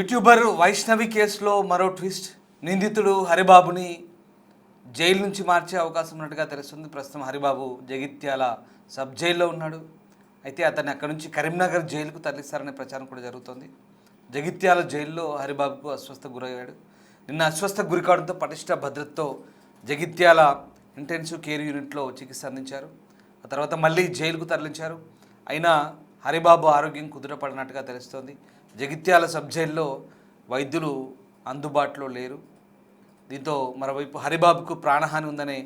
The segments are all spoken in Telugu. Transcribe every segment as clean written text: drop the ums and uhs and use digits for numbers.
యూట్యూబర్ వైష్ణవి కేసులో మరో ట్విస్ట్. నిందితుడు హరిబాబుని జైలు నుంచి మార్చే అవకాశం ఉన్నట్టుగా తెలుస్తుంది. ప్రస్తుతం హరిబాబు జగిత్యాల సబ్ జైల్లో ఉన్నాడు. అయితే అతన్ని అక్కడి నుంచి కరీంనగర్ జైలుకు తరలిస్తారనే ప్రచారం కూడా జరుగుతోంది. జగిత్యాల జైల్లో హరిబాబుకు అస్వస్థకు గురయ్యాడు. నిన్న అస్వస్థకు గురి కావడంతో పటిష్ట భద్రతతో జగిత్యాల ఇంటెన్సివ్ కేర్ యూనిట్లో చికిత్స అందించారు. ఆ తర్వాత మళ్ళీ జైలుకు తరలించారు. అయినా హరిబాబు ఆరోగ్యం కుదుటపడినట్టుగా తెలుస్తోంది. జగిత్యాల సబ్ జైల్లో వైద్యులు అందుబాటులో లేరు. దీంతో మరోవైపు హరిబాబుకు ప్రాణహాని ఉందనే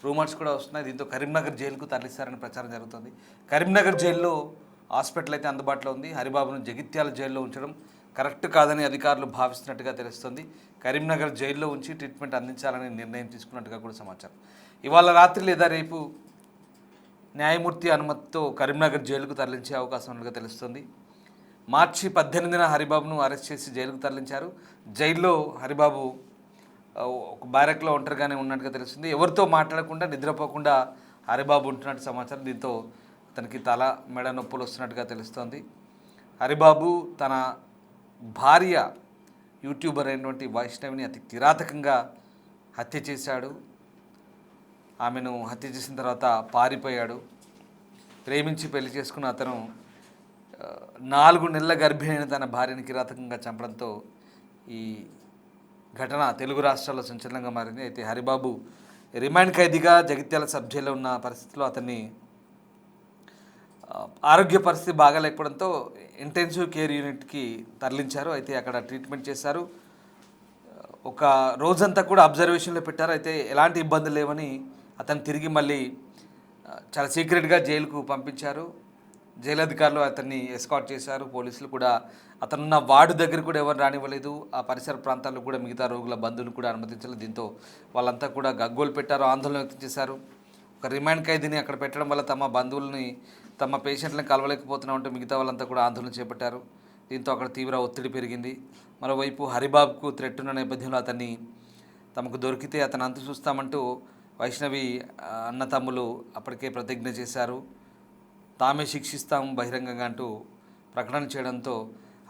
రూమర్స్ కూడా వస్తున్నాయి. దీంతో కరీంనగర్ జైలుకు తరలిస్తారని ప్రచారం జరుగుతుంది. కరీంనగర్ జైల్లో హాస్పిటల్ అయితే అందుబాటులో ఉంది. హరిబాబును జగిత్యాల జైల్లో ఉంచడం కరెక్ట్ కాదని అధికారులు భావిస్తున్నట్టుగా తెలుస్తుంది. కరీంనగర్ జైల్లో ఉంచి ట్రీట్మెంట్ అందించాలని నిర్ణయం తీసుకున్నట్టుగా కూడా సమాచారం. ఇవాళ రాత్రి లేదా రేపు న్యాయమూర్తి అనుమతితో కరీంనగర్ జైలుకు తరలించే అవకాశం ఉన్నట్టుగా తెలుస్తుంది. మార్చి 18న హరిబాబును అరెస్ట్ చేసి జైలుకు తరలించారు. జైల్లో హరిబాబు ఒక బ్యారక్లో ఒంటరిగానే ఉన్నట్టుగా తెలుస్తుంది. ఎవరితో మాట్లాడకుండా నిద్రపోకుండా హరిబాబు ఉంటున్నట్టు సమాచారం. దీంతో అతనికి తల మెడ నొప్పులు వస్తున్నట్టుగా తెలుస్తోంది. హరిబాబు తన భార్య యూట్యూబర్ అయినటువంటి వైష్ణవిని అతి కిరాతకంగా హత్య చేశాడు. ఆమెను హత్య చేసిన తర్వాత పారిపోయాడు. ప్రేమించి పెళ్లి చేసుకున్న అతను 4 నెలల గర్భిణి అయిన తన భార్యని కిరాతకంగా చంపడంతో ఈ ఘటన తెలుగు రాష్ట్రాల్లో సంచలనంగా మారింది. అయితే హరిబాబు రిమాండ్ ఖైదీగా జగిత్యాల సబ్ జైల్లో ఉన్న పరిస్థితిలో అతన్ని ఆరోగ్య పరిస్థితి బాగాలేకపోవడంతో ఇంటెన్సివ్ కేర్ యూనిట్కి తరలించారు. అయితే అక్కడ ట్రీట్మెంట్ చేశారు. ఒక రోజంతా కూడా అబ్జర్వేషన్లో పెట్టారు. అయితే ఎలాంటి ఇబ్బందులు లేవని అతను తిరిగి మళ్ళీ చాలా సీక్రెట్గా జైలుకు పంపించారు. జైలు అధికారులు అతన్ని ఎస్కాట్ చేశారు. పోలీసులు కూడా అతనున్న వార్డు దగ్గర కూడా ఎవరు రానివ్వలేదు. ఆ పరిసర ప్రాంతాల్లో కూడా మిగతా రోగుల బంధువులు కూడా అనుమతించలేదు. దీంతో వాళ్ళంతా కూడా గగ్గోలు పెట్టారు, ఆందోళన వ్యక్తం చేశారు. ఒక రిమాండ్ ఖైదీని అక్కడ పెట్టడం వల్ల తమ బంధువుల్ని తమ పేషెంట్లను కలవలేకపోతున్నామంటూ మిగతా వాళ్ళంతా కూడా ఆందోళన చేపట్టారు. దీంతో అక్కడ తీవ్ర ఒత్తిడి పెరిగింది. మరోవైపు హరిబాబుకు థ్రెట్ ఉన్న నేపథ్యంలో అతన్ని తమకు దొరికితే అతను అంతు చూస్తామంటూ వైష్ణవి అన్నతమ్ములు అప్పటికే ప్రతిజ్ఞ చేశారు. తామే శిక్షిస్తాము బహిరంగంగా అంటూ ప్రకటన చేయడంతో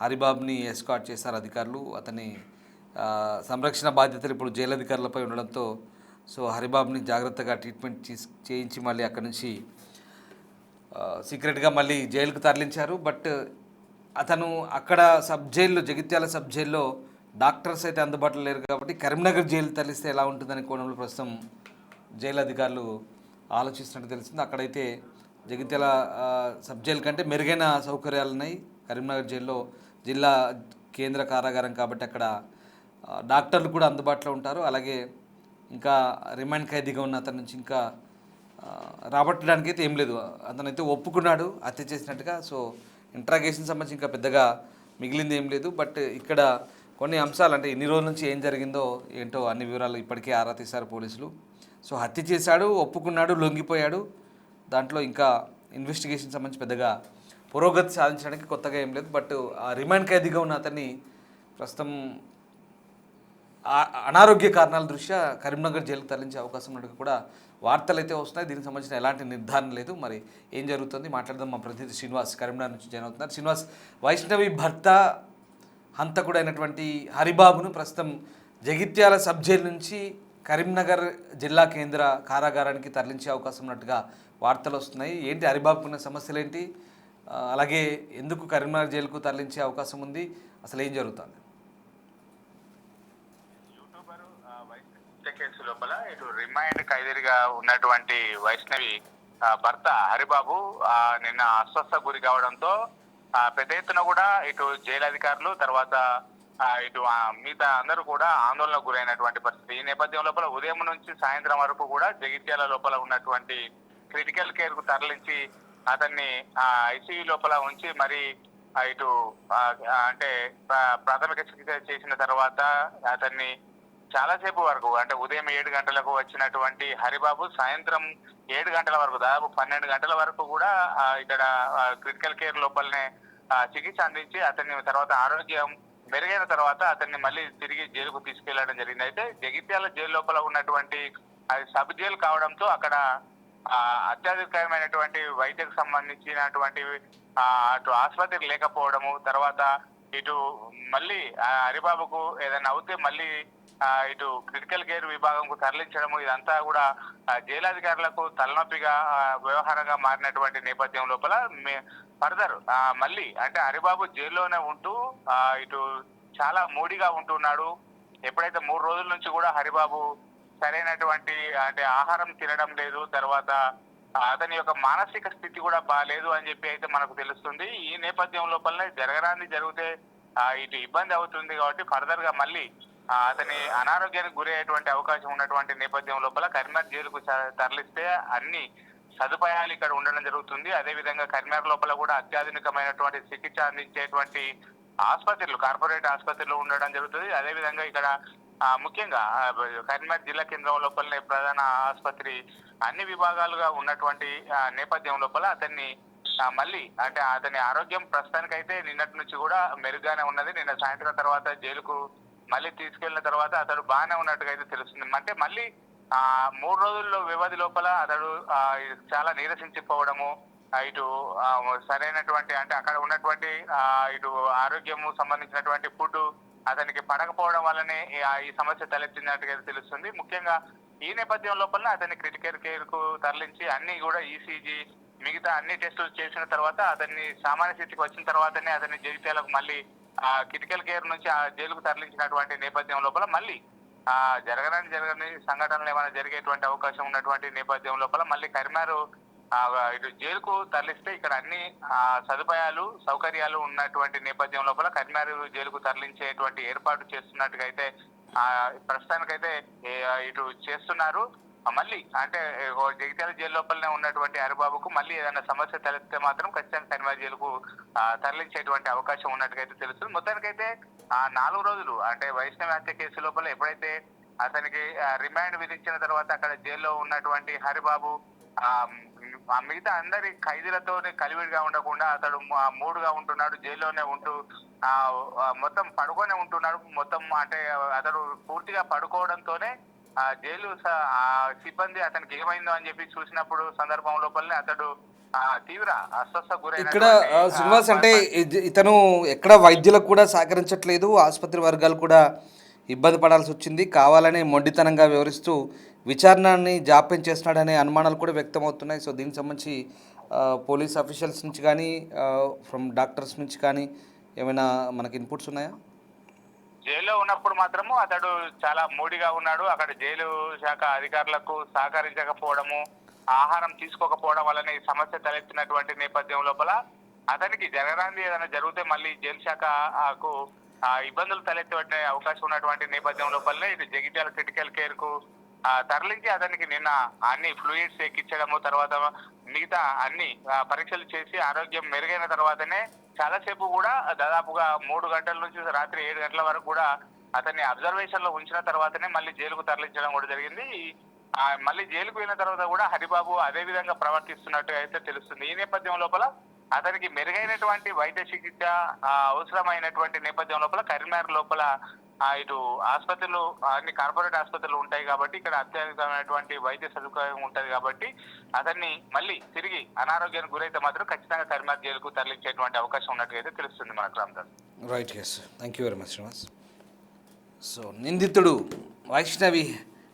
హరిబాబుని ఎస్కాట్ చేశారు అధికారులు. అతని సంరక్షణ బాధ్యతలు ఇప్పుడు జైలు అధికారులపై ఉండడంతో హరిబాబుని జాగ్రత్తగా ట్రీట్మెంట్ చేయించి మళ్ళీ అక్కడి నుంచి సీక్రెట్గా మళ్ళీ జైలుకు తరలించారు. బట్ అతను అక్కడ సబ్ జైల్లో జగిత్యాల సబ్ జైల్లో డాక్టర్స్ అయితే అందుబాటులో లేరు కాబట్టి కరీంనగర్ జైలు తరలిస్తే ఎలా ఉంటుందనే కోణంలో ప్రస్తుతం జైలు అధికారులు ఆలోచిస్తున్నట్టు తెలిసింది. అక్కడైతే జగిత్యాల సబ్ జైలు కంటే మెరుగైన సౌకర్యాలు ఉన్నాయి. కరీంనగర్ జైల్లో జిల్లా కేంద్ర కారాగారం కాబట్టి అక్కడ డాక్టర్లు కూడా అందుబాటులో ఉంటారు. అలాగే ఇంకా రిమాండ్ ఖైదీగా ఉన్న అతని నుంచి ఇంకా రాబట్టడానికి అయితే ఏం లేదు. అతనైతే ఒప్పుకున్నాడు హత్య చేసినట్టుగా. ఇంట్రాగేషన్ సంబంధించి ఇంకా పెద్దగా మిగిలింది ఏం లేదు. బట్ ఇక్కడ కొన్ని అంశాలు అంటే ఎన్ని రోజుల నుంచి ఏం జరిగిందో ఏంటో అన్ని వివరాలు ఇప్పటికే ఆరా తీశారు పోలీసులు. హత్య చేశాడు, ఒప్పుకున్నాడు, లొంగిపోయాడు. దాంట్లో ఇంకా ఇన్వెస్టిగేషన్ సంబంధించి పెద్దగా పురోగతి సాధించడానికి కొత్తగా ఏం లేదు. బట్ ఆ రిమాండ్ ఖైదీగా ఉన్న అతన్ని ప్రస్తుతం అనారోగ్య కారణాల దృష్ట్యా కరీంనగర్ జైలుకు తరలించే అవకాశం ఉన్నట్టు కూడా వార్తలు అయితే వస్తున్నాయి. దీనికి సంబంధించిన ఎలాంటి నిర్ధారణ లేదు. మరి ఏం జరుగుతుంది మాట్లాడదాం. మా ప్రతినిధి శ్రీనివాస్ కరీంనగర్ నుంచి జాయిన్ అవుతున్నారు. శ్రీనివాస్, వైష్ణవి భర్త హంతకుడైనటువంటి హరిబాబును ప్రస్తుతం జగిత్యాల సబ్ జైలు నుంచి కరీంనగర్ జిల్లా కేంద్ర కారాగారానికి తరలించే అవకాశం ఉన్నట్టుగా వార్తలు వస్తున్నాయి. ఏంటి హరిబాబుకున్న సమస్యలు ఏంటి? అలాగే ఎందుకు కరీంనగర్ జైలుకు తరలించే అవకాశం ఉంది? అసలు ఏం జరుగుతుంది? యూట్యూబర్ వైష్ణవి కేసు లోపల ఇటు రిమాండ్ ఖైదీగా ఉన్నటువంటి వైష్ణవి భర్త హరిబాబు నిన్న అస్వస్థ గురి కావడంతో పెద్ద ఎత్తున కూడా ఇటు జైలు అధికారులు తర్వాత ఇటు మిగతా అందరూ కూడా ఆందోళనకు గురైనటువంటి పరిస్థితి. ఈ నేపథ్యం లోపల ఉదయం నుంచి సాయంత్రం వరకు కూడా జగిత్యాల లోపల ఉన్నటువంటి క్రిటికల్ కేర్ కు తరలించి అతన్ని ఐసీయూ లోపల ఉంచి మరి ఇటు అంటే ప్రాథమిక చికిత్స చేసిన తర్వాత అతన్ని చాలాసేపు వరకు అంటే ఉదయం 7 గంటలకు వచ్చినటువంటి హరిబాబు సాయంత్రం 7 గంటల వరకు దాదాపు 12 గంటల వరకు కూడా ఇక్కడ క్రిటికల్ కేర్ లోపలనే చికిత్స అందించి అతన్ని తర్వాత ఆరోగ్యం మెరుగైన తర్వాత అతన్ని మళ్ళీ తిరిగి జైలుకు తీసుకెళ్లడం జరిగింది. అయితే జగిత్యాల జైలు లోపల ఉన్నటువంటి అది సబ్ జైలు కావడంతో అక్కడ అత్యాధికమైనటువంటి వైద్యకు సంబంధించినటువంటి అటు ఆసుపత్రి లేకపోవడము, తర్వాత ఇటు మళ్ళీ హరిబాబుకు ఏదైనా అవుతే మళ్ళీ ఇటు క్రిటికల్ కేర్ విభాగంకు తరలించడము ఇదంతా కూడా జైలధికారులకు తలనొప్పిగా వ్యవహారంగా మారినటువంటి నేపథ్యం లోపల ఫర్దర్ మళ్ళీ అంటే హరిబాబు జైల్లోనే ఉంటూ ఇటు చాలా మూడిగా ఉంటున్నాడు. ఎప్పుడైతే 3 రోజుల నుంచి కూడా హరిబాబు సరైనటువంటి అంటే ఆహారం తినడం లేదు, తర్వాత అతని యొక్క మానసిక స్థితి కూడా బాగాలేదు అని చెప్పి అయితే మనకు తెలుస్తుంది. ఈ నేపథ్యం లోపలనే జరగరాంది జరిగితే ఇటు ఇబ్బంది అవుతుంది కాబట్టి ఫర్దర్ గా మళ్ళీ అతని అనారోగ్యానికి గురి అయ్యేటువంటి అవకాశం ఉన్నటువంటి నేపథ్యం లోపల కరీంనగర్ జైలుకు తరలిస్తే అన్ని సదుపాయాలు ఇక్కడ ఉండడం జరుగుతుంది. అదే విధంగా కరీంనగర్ లోపల కూడా అత్యాధునికమైనటువంటి చికిత్స అందించేటువంటి ఆసుపత్రులు, కార్పొరేట్ ఆసుపత్రులు ఉండడం జరుగుతుంది. అదే విధంగా ఇక్కడ ముఖ్యంగా కరీంనగర్ జిల్లా కేంద్రం లోపలనే ప్రధాన ఆసుపత్రి అన్ని విభాగాలుగా ఉన్నటువంటి నేపథ్యం లోపల అతన్ని మళ్ళీ అంటే అతని ఆరోగ్యం ప్రస్తుతానికైతే నిన్నటి నుంచి కూడా మెరుగ్గానే ఉన్నది. నిన్న సాయంత్రం తర్వాత జైలుకు మళ్ళీ తీసుకెళ్లిన తర్వాత అతడు బాగానే ఉన్నట్టుగా అయితే తెలుస్తుంది. అంటే మళ్ళీ 3 రోజుల్లో వ్యవధి లోపల అతడు చాలా నీరసించిపోవడము, ఇటు సరైనటువంటి అంటే అక్కడ ఉన్నటువంటి ఇటు ఆరోగ్యము సంబంధించినటువంటి ఫుడ్ అతనికి పడకపోవడం వల్లనే ఈ సమస్య తలెత్తినట్టుగా తెలుస్తుంది. ముఖ్యంగా ఈ నేపథ్యం లోపల అతన్ని క్రిటికల్ కేర్ కు తరలించి అన్ని కూడా ఈసీజీ మిగతా అన్ని టెస్టులు చేసిన తర్వాత అతన్ని సామాన్య స్థితికి వచ్చిన తర్వాతనే అతన్ని జగిత్యాలకు మళ్ళీ క్రిటికల్ కేర్ నుంచి జైలుకు తరలించినటువంటి నేపథ్యం లోపల మళ్ళీ జరగని సంఘటనలు ఏమైనా జరిగేటువంటి అవకాశం ఉన్నటువంటి నేపథ్యం లోపల మళ్ళీ కరీంనగర్ ఇటు జైలుకు తరలిస్తే ఇక్కడ అన్ని సదుపాయాలు సౌకర్యాలు ఉన్నటువంటి నేపథ్యం లోపల కరీంనగర్ జైలుకు తరలించేటువంటి ఏర్పాటు చేస్తున్నట్టుగా అయితే ప్రస్తుతానికైతే ఇటు చేస్తున్నారు. మళ్ళీ అంటే జగిత్యాల జైలు లోపలనే ఉన్నటువంటి హరిబాబుకు మళ్ళీ ఏదైనా సమస్య తలెత్తే మాత్రం ఖచ్చితంగా కరీంనగర్ జైలుకు తరలించేటువంటి అవకాశం ఉన్నట్టుగా తెలుస్తుంది. మొత్తానికైతే 4 రోజులు అంటే వైష్ణవి హత్య కేసు లోపల ఎప్పుడైతే అతనికి రిమాండ్ విధించిన తర్వాత అక్కడ జైల్లో ఉన్నటువంటి హరిబాబు మిగతా అందరి ఖైదీలతో కలివిడిగా ఉండకుండా అతడు మూడుగా ఉంటున్నాడు, జైల్లోనే ఉంటూ మొత్తం పడుకొనే ఉంటున్నాడు. మొత్తం అంటే అతడు పూర్తిగా పడుకోవడంతోనే జైలు సిబ్బంది అతనికి ఏమైందో అని చెప్పి చూసినప్పుడు సందర్భం లోపలనే అతడు తీవ్ర అస్వస్థ గురైన ఇక్కడ శ్రీనివాస్ అంటే ఇతను ఎక్కడ వైద్యులకు కూడా సహకరించట్లేదు, ఆసుపత్రి వర్గాలు కూడా ఇబ్బంది పడాల్సి వచ్చింది, కావాలని మొండితనంగా వివరిస్తూ విచారణని జాప్యం చేస్తున్నాడనే అనుమానాలు కూడా వ్యక్తమవుతున్నాయి. సో దీనికి సంబంధించి పోలీస్ అఫీషియల్స్ నుంచి కానీ ఫ్రమ్ డాక్టర్స్ నుంచి కానీ ఏమైనా మనకి ఇన్పుట్స్ ఉన్నాయా? జైల్లో ఉన్నప్పుడు మాత్రము అతడు చాలా మూడిగా ఉన్నాడు. అక్కడ జైలు శాఖ అధికారులకు సహకరించకపోవడము, ఆహారం తీసుకోకపోవడం వల్లనే ఈ సమస్య తలెత్తినటువంటి నేపథ్యం లోపల అతనికి జరగరాంది ఏదైనా జరిగితే మళ్ళీ జైలు శాఖకు ఇబ్బందులు తలెత్తే అవకాశం ఉన్నటువంటి నేపథ్యం లోపలనే ఇటు జగిత్యాల క్రిటికల్ కేర్ కు తరలించి అతనికి నిన్న అన్ని ఫ్లూయిడ్స్ ఎక్కించడము, తర్వాత మిగతా అన్ని పరీక్షలు చేసి ఆరోగ్యం మెరుగైన తర్వాతనే చాలాసేపు కూడా దాదాపుగా 3 గంటల నుంచి రాత్రి 7 గంటల వరకు కూడా అతన్ని అబ్జర్వేషన్ లో ఉంచిన తర్వాతనే మళ్ళీ జైలుకు తరలించడం కూడా జరిగింది. మళ్ళీ జైలుకు వెళ్ళిన తర్వాత కూడా హరిబాబు అదే విధంగా ప్రవర్తిస్తున్నట్టు అయితే తెలుస్తుంది. ఈ నేపథ్యం లోపల అతనికి మెరుగైనటువంటి వైద్య చికిత్స అవసరమైనటువంటి నేపథ్యం లోపల కరీంనగర్ లోపల ఇటు ఆసుపత్రులు అన్ని కార్పొరేట్ ఆసుపత్రులు ఉంటాయి కాబట్టి ఇక్కడ అత్యధికమైనటువంటి వైద్య సదుపాయం ఉంటది కాబట్టి అతన్ని మళ్ళీ తిరిగి అనారోగ్యానికి గురైతే మాత్రం ఖచ్చితంగా కరీంనగర్ జైలుకు తరలించేటువంటి అవకాశం ఉన్నట్టుగా అయితే తెలుస్తుంది మనకు. Ramdas right, yes, thank you very much Srinivas. So నిందితుడు వైష్ణవి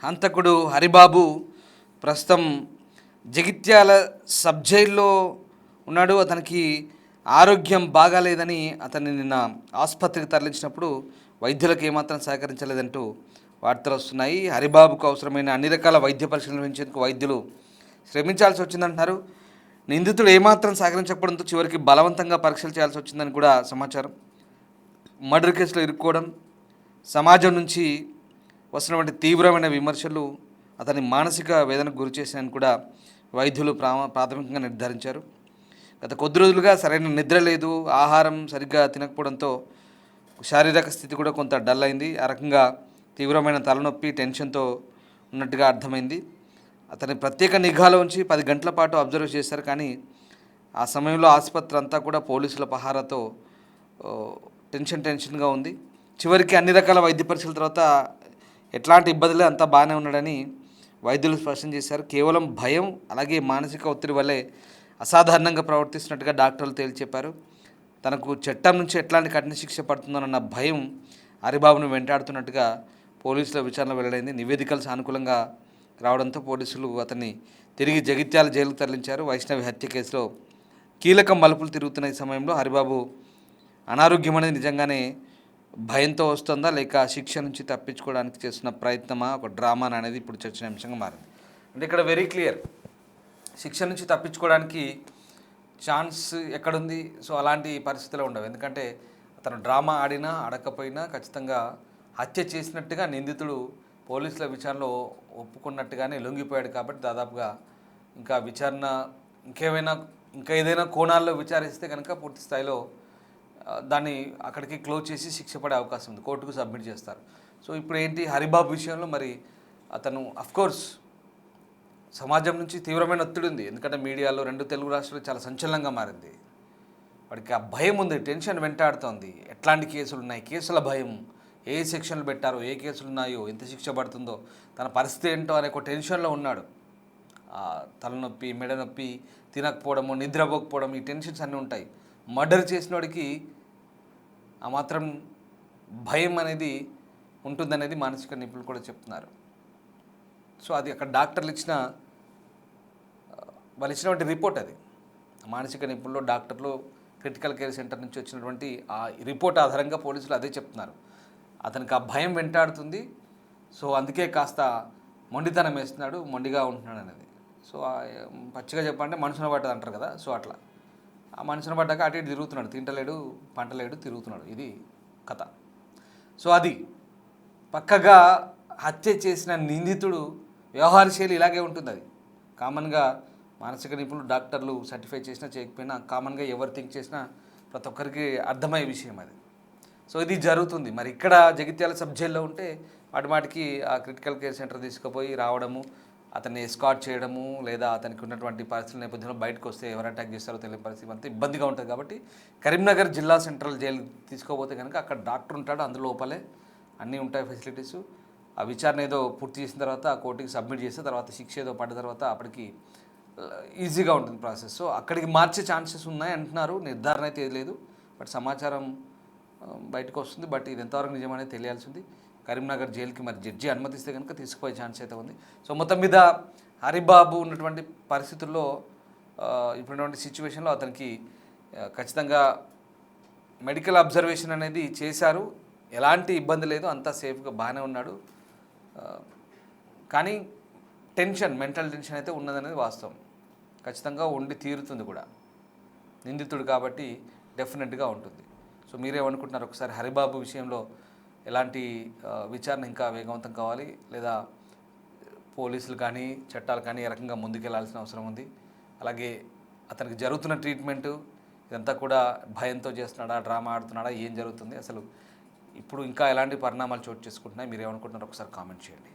హంతకుడు హరిబాబు ప్రస్తుతం జగిత్యాల సబ్ జైల్లో ఉన్నాడు. అతనికి ఆరోగ్యం బాగాలేదని అతన్ని నిన్న ఆసుపత్రికి తరలించినప్పుడు వైద్యులకు ఏమాత్రం సహకరించలేదంటూ వార్తలు వస్తున్నాయి. హరిబాబుకు అవసరమైన అన్ని రకాల వైద్య పరీక్షలు నిర్వహించేందుకు వైద్యులు శ్రమించాల్సి వచ్చిందంటున్నారు. నిందితుడు ఏమాత్రం సహకరించకపోవడంతో చివరికి బలవంతంగా పరీక్షలు చేయాల్సి వచ్చిందని కూడా సమాచారం. మర్డర్ కేసులో ఇరుక్కోవడం, సమాజం నుంచి వస్తున్నటువంటి తీవ్రమైన విమర్శలు అతని మానసిక వేదనకు గురి చేశాయని కూడా వైద్యులు ప్రాథమికంగా నిర్ధారించారు. గత కొద్ది రోజులుగా సరైన నిద్ర లేదు, ఆహారం సరిగ్గా తినకపోవడంతో శారీరక స్థితి కూడా కొంత డల్ అయింది. ఆ రకంగా తీవ్రమైన తలనొప్పి, టెన్షన్తో ఉన్నట్టుగా అర్థమైంది. అతని ప్రత్యేక నిఘాలో ఉంచి 10 గంటల పాటు అబ్జర్వ్ చేశారు. కానీ ఆ సమయంలో ఆసుపత్రి అంతా కూడా పోలీసుల పహారాతో టెన్షన్గా ఉంది. చివరికి అన్ని రకాల వైద్య పరీక్షల తర్వాత ఎట్లాంటి ఇబ్బందులే అంతా బాగానే ఉన్నాడని వైద్యులు స్పష్టం చేశారు. కేవలం భయం అలాగే మానసిక ఒత్తిడి వల్లే అసాధారణంగా ప్రవర్తిస్తున్నట్టుగా డాక్టర్లు తేల్చి చెప్పారు. తనకు చట్టం నుంచి ఎట్లాంటి కఠిన శిక్ష పడుతుందన్న భయం హరిబాబును వెంటాడుతున్నట్టుగా పోలీసుల విచారణ వెల్లడైంది. నివేదికలు సానుకూలంగా రావడంతో పోలీసులు అతన్ని తిరిగి జగిత్యాల జైలుకు తరలించారు. వైష్ణవి హత్య కేసులో కీలక మలుపులు తిరుగుతున్న ఈ సమయంలో హరిబాబు అనారోగ్యం అనేది నిజంగానే భయంతో వస్తుందా లేక శిక్ష నుంచి తప్పించుకోవడానికి చేస్తున్న ప్రయత్నమా ఒక డ్రామా అనేది ఇప్పుడు చర్చనీయాంశంగా మారింది. అంటే ఇక్కడ వెరీ క్లియర్, శిక్ష నుంచి తప్పించుకోవడానికి ఛాన్స్ ఎక్కడుంది? సో అలాంటి పరిస్థితులు ఉండవు. ఎందుకంటే అతను డ్రామా ఆడినా ఆడకపోయినా ఖచ్చితంగా హత్య చేసినట్టుగా నిందితుడు పోలీసుల విచారణలో ఒప్పుకున్నట్టుగానే లొంగిపోయాడు. కాబట్టి దాదాపుగా ఇంకా విచారణ ఇంకా ఏదైనా కోణాల్లో విచారిస్తే కనుక పూర్తి స్థాయిలో దాన్ని అక్కడికి క్లోజ్ చేసి శిక్ష పడే అవకాశం ఉంది, కోర్టుకు సబ్మిట్ చేస్తారు. సో ఇప్పుడు ఏంటి హరిబాబు విషయంలో మరి అతను అఫ్కోర్స్ సమాజం నుంచి తీవ్రమైన ఒత్తిడి ఉంది. ఎందుకంటే మీడియాలో 2 తెలుగు రాష్ట్రాలు చాలా సంచలనంగా మారింది. వాడికి ఆ భయం ఉంది, టెన్షన్ వెంటాడుతోంది. ఎట్లాంటి కేసులు ఉన్నాయి, కేసుల భయం, ఏ సెక్షన్లు పెట్టారో, ఏ కేసులు ఉన్నాయో, ఎంత శిక్ష పడుతుందో, తన పరిస్థితి ఏంటో అనే ఒక టెన్షన్లో ఉన్నాడు. తలనొప్పి, మెడ నొప్పి, తినకపోవడము, నిద్రపోకపోవడం, ఈ టెన్షన్స్ అన్నీ ఉంటాయి. మర్డర్ చేసిన వాడికి ఆ మాత్రం భయం అనేది ఉంటుందనేది మానసిక నిపుణులు కూడా చెప్తున్నారు. సో అది అక్కడ డాక్టర్లు వాళ్ళు ఇచ్చినటువంటి రిపోర్ట్, అది మానసిక నిపుణులు, డాక్టర్లు, క్రిటికల్ కేర్ సెంటర్ నుంచి వచ్చినటువంటి ఆ రిపోర్ట్ ఆధారంగా పోలీసులు అదే చెప్తున్నారు. అతనికి ఆ భయం వెంటాడుతుంది. సో అందుకే కాస్త మొండితనం వేస్తున్నాడు, మొండిగా ఉంటున్నాడు అనేది. సో పచ్చిగా చెప్పాలంటే మనసున పడ్డది అంటారు కదా, సో అట్లా ఆ మనసున పడ్డాక అటు ఇటు తిరుగుతున్నాడు, తింటలేడు, పంటలేడు, తిరుగుతున్నాడు. ఇది కథ. సో అది పక్కగా హత్య చేసిన నిందితుడు వ్యవహార శైలి ఇలాగే ఉంటుంది. అది కామన్గా మానసిక నిపుణులు, డాక్టర్లు సర్టిఫై చేసినా చేయకపోయినా కామన్గా ఎవరు థింక్ చేసినా ప్రతి ఒక్కరికి అర్థమయ్యే విషయం అది. సో ఇది జరుగుతుంది. మరి ఇక్కడ జగిత్యాల సబ్ జైల్లో ఉంటే వాటికి ఆ క్రిటికల్ కేర్ సెంటర్ తీసుకుపోయి రావడము, అతన్ని ఎస్కాట్ చేయడము, లేదా అతనికి ఉన్నటువంటి పరిస్థితుల నేపథ్యంలో బయటకు వస్తే ఎవరు అటాక్ చేస్తారో తెలియని పరిస్థితి అంతా ఇబ్బందిగా ఉంటుంది. కాబట్టి కరీంనగర్ జిల్లా సెంట్రల్ జైలు తీసుకోపోతే కనుక అక్కడ డాక్టర్ ఉంటాడు, అందులోపలే అన్నీ ఉంటాయి ఫెసిలిటీస్. ఆ విచారణ ఏదో పూర్తి చేసిన తర్వాత ఆ కోర్టుకి సబ్మిట్ చేస్తే తర్వాత శిక్ష ఏదో పడ్డ తర్వాత అప్పటికి ఈజీగా ఉంటుంది ప్రాసెస్. సో అక్కడికి మార్చే ఛాన్సెస్ ఉన్నాయి అంటున్నారు, నిర్ధారణ అయితే లేదు. బట్ సమాచారం బయటకు వస్తుంది. బట్ ఇది ఎంతవరకు నిజమనేది తెలియాల్సింది. కరీంనగర్ జైలుకి మరి జడ్జి అనుమతిస్తే కనుక తీసుకుపోయే ఛాన్స్ అయితే ఉంది. సో మొత్తం మీద హరిబాబు ఉన్నటువంటి పరిస్థితుల్లో ఇప్పుడున్నటువంటి సిచ్యువేషన్లో అతనికి ఖచ్చితంగా మెడికల్ అబ్జర్వేషన్ అనేది చేశారు. ఎలాంటి ఇబ్బంది లేదు, అంతా సేఫ్గా బాగానే ఉన్నాడు. కానీ మెంటల్ టెన్షన్ అయితే ఉన్నదనేది వాస్తవం. ఖచ్చితంగా ఉండి తీరుతుంది కూడా, నిందితుడు కాబట్టి డెఫినెట్గా ఉంటుంది. సో మీరేమనుకుంటున్నారు? ఒకసారి హరిబాబు విషయంలో ఎలాంటి విచారణ ఇంకా వేగవంతం కావాలి, లేదా పోలీసులు కానీ చట్టాలు కానీ ఏ రకంగా ముందుకెళ్లాల్సిన అవసరం ఉంది? అలాగే అతనికి జరుగుతున్న ట్రీట్మెంటు ఇదంతా కూడా భయంతో చేస్తున్నాడా, డ్రామా ఆడుతున్నాడా, ఏం జరుగుతుంది అసలు? ఇప్పుడు ఇంకా ఎలాంటి పరిణామాలు చోటు చేసుకుంటున్నాయి? మీరేమనుకుంటున్నారు? ఒకసారి కామెంట్ చేయండి.